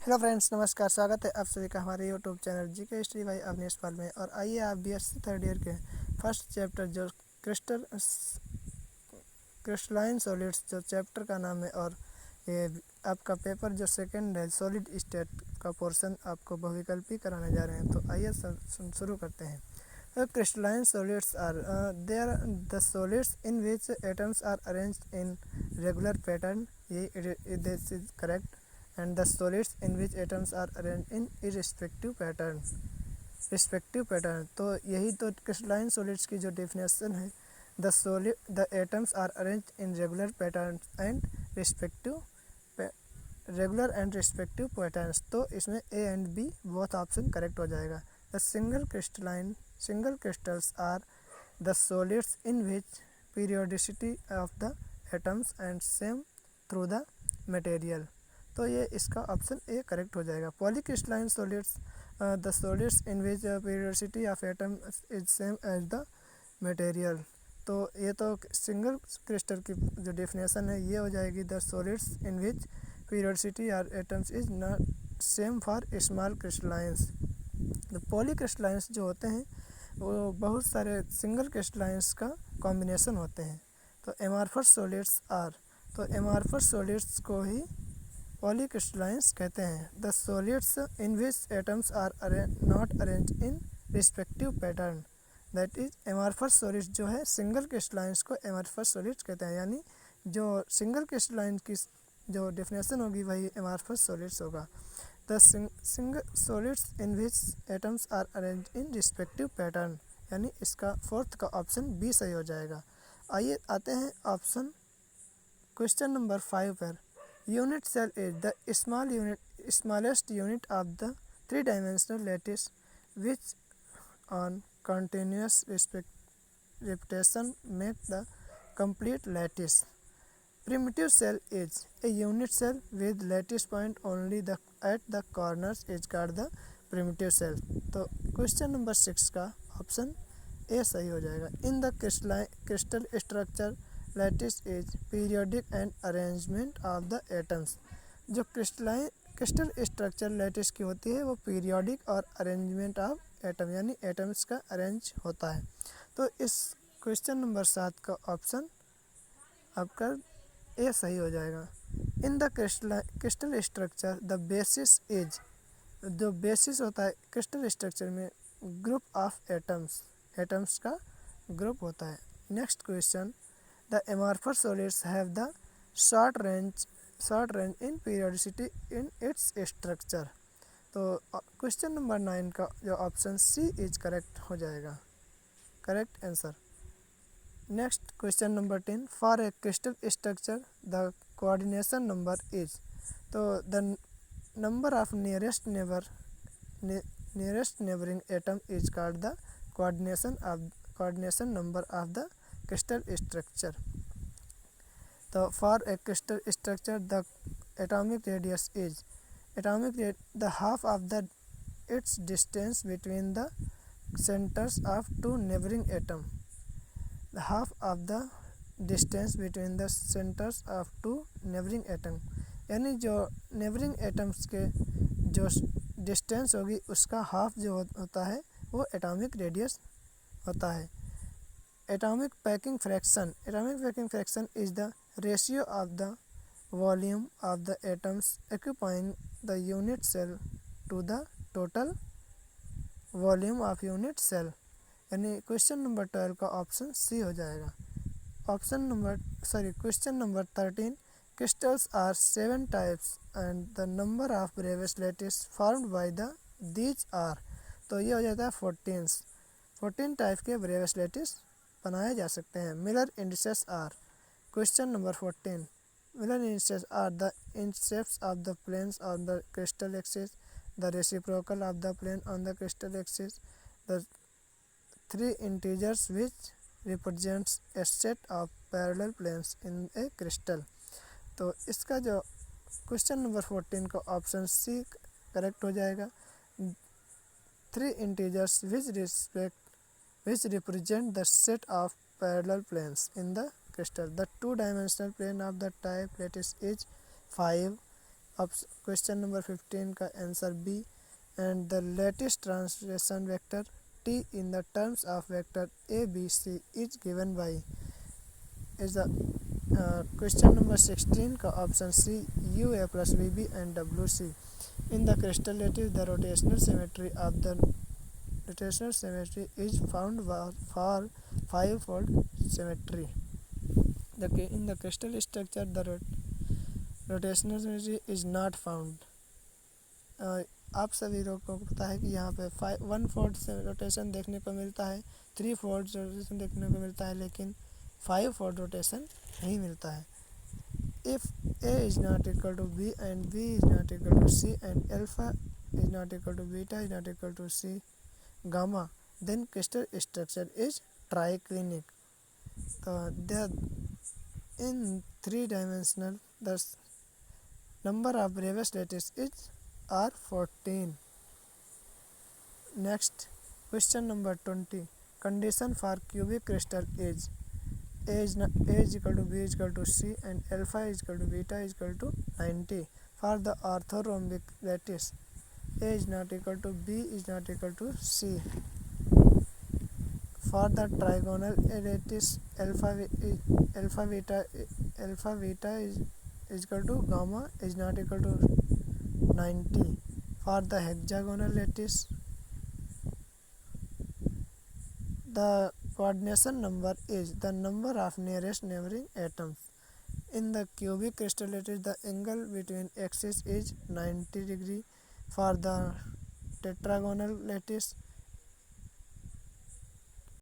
Hello friends, नमस्कार। स्वागत है आप सभी का हमारे यूट्यूब चैनल जी के हिस्ट्री बाई अवनीश पाल में। और आइए आप बीएससी थर्ड ईयर के फर्स्ट चैप्टर जो क्रिस्टलाइन सॉलिड्स जो चैप्टर का नाम है, और ये आपका पेपर जो सेकंड है सॉलिड स्टेट का पोर्शन आपको बहुविकल्पी कराने जा रहे हैं। तो आइए शुरू करते हैं। Crystalline solids are there the solids in which atoms are arranged in regular pattern, ये this is correct. And the solids in which atoms are arranged in irrespective pattern। तो यही तो क्रिस्टलाइन सॉलिड्स की जो डेफिनेशन है। The atoms are arranged in regular and respective patterns. तो इसमें A and B both option correct हो जाएगा। The single crystals are the solids in which periodicity of the atoms and same through the material. तो ये इसका option A correct हो जाएगा। Polycrystalline solids the solids in which periodicity of atom is same as the material. तो ये तो single crystal की जो डेफिनेशन है ये हो जाएगी। The solids in which periodicity of atoms is not same for small crystallines. तो पॉलीक्रिस्टलाइंस जो होते हैं वो बहुत सारे सिंगल क्रिस्टलाइंस का कॉम्बिनेशन होते हैं। तो एमॉर्फस सॉलिड्स आर, तो एमॉर्फस सॉलिड्स को ही पॉलीक्रिस्टलाइंस कहते हैं। The solids in which atoms are not arrange in respective pattern, that is amorphous solids जो है सिंगल क्रिस्टलाइंस को एमॉर्फस सॉलिड्स कहते हैं। यानी जो सिंगल क्रिस्टलाइन की जो डेफिनेशन होगी वही एमॉर्फस सॉलिड्स होगा। The single solids in which atoms are arrange in respective pattern, यानी इसका फोर्थ का ऑप्शन बी सही हो जाएगा। आइए आते हैं ऑप्शन क्वेश्चन नंबर 5 पर। Unit cell is the smallest unit of the three-dimensional lattice which on continuous repetition make the complete lattice. Primitive cell is a unit cell with lattice point only at the corners is called the primitive cell। तो question number 6 का option A सही हो जाएगा। In the crystal structure lattice is periodic and arrangement of the atoms. जो crystal structure lattice की होती है वो पीरियोडिक और अरेंजमेंट ऑफ एटम यानी एटम्स का अरेंज होता है। तो इस क्वेश्चन नंबर 7 का ऑप्शन आपका ए सही हो जाएगा। In the crystal structure the basis is, जो बेसिस होता है क्रिस्टल स्ट्रक्चर में ग्रुप ऑफ एटम्स का ग्रुप होता है। Next question, the amorphous solids have the short range in periodicity in its structure. तो क्वेश्चन नंबर 9 का जो ऑप्शन सी इज करेक्ट हो जाएगा, correct answer. Next question number 10, for a crystal structure the coordination number is. तो the number of nearest neighbouring atom is called the coordination number of the crystal structure. तो for a crystal structure the atomic radius is the half of the its distance between the centres of two neighbouring atom. The half of the distance between the centres of two neighbouring atom, यानी जो neighbouring atoms के जो distance होगी उसका half जो होता है वो एटॉमिक रेडियस होता है। Atomic packing fraction is the ratio of the volume of the atoms occupying the unit cell to the total volume of unit cell, यानी क्वेश्चन नंबर 12 का ऑप्शन सी हो जाएगा। Question number 13, crystals are 7 types and the number of Bravais lattice formed by these are। तो ये हो जाता है 14 type के Bravais lattice बनाए जा सकते हैं। Miller indices are, question number 14, Miller indices are the intercepts of the planes on the crystal axis, the reciprocal of the plane on the crystal axis, the 3 integers which represents a set of parallel planes in a crystal। तो इसका जो question number 14 का option C correct हो जाएगा। 3 integers which represent the set of parallel planes in the crystal। The two-dimensional plane of the type lattice is 5 अब question number 15 का answer B. And the lattice translation vector t in the terms of vector a b c is given by is the question number 16 का option C u a plus v b and w c। in the crystal lattice the rotational symmetry is found for five-fold symmetry। In the crystal structure the rotational symmetry is not found। आप सभी लोगों को पता है कि यहाँ पे 1/4 rotation देखने को मिलता है, 3/4 रोटेशन देखने को मिलता है, लेकिन 5/4 रोटेशन नहीं मिलता है। If a is not equal to b and b is not equal to c and alpha is not equal to beta is not equal to c gamma, then crystal structure is triclinic। तो in 3-dimensional the number of Bravais lattice is R14। Next, question number 20. Condition for cubic crystal is A is equal to B is equal to C and alpha is equal to beta is equal to 90. For the orthorhombic lattice, A is not equal to B is not equal to C. For the trigonal lattice, alpha beta is equal to gamma is not equal to 90. For the hexagonal lattice, the coordination number is the number of nearest neighboring atoms। In the cubic crystal lattice, the angle between axes is 90 degree। For the tetragonal lattice,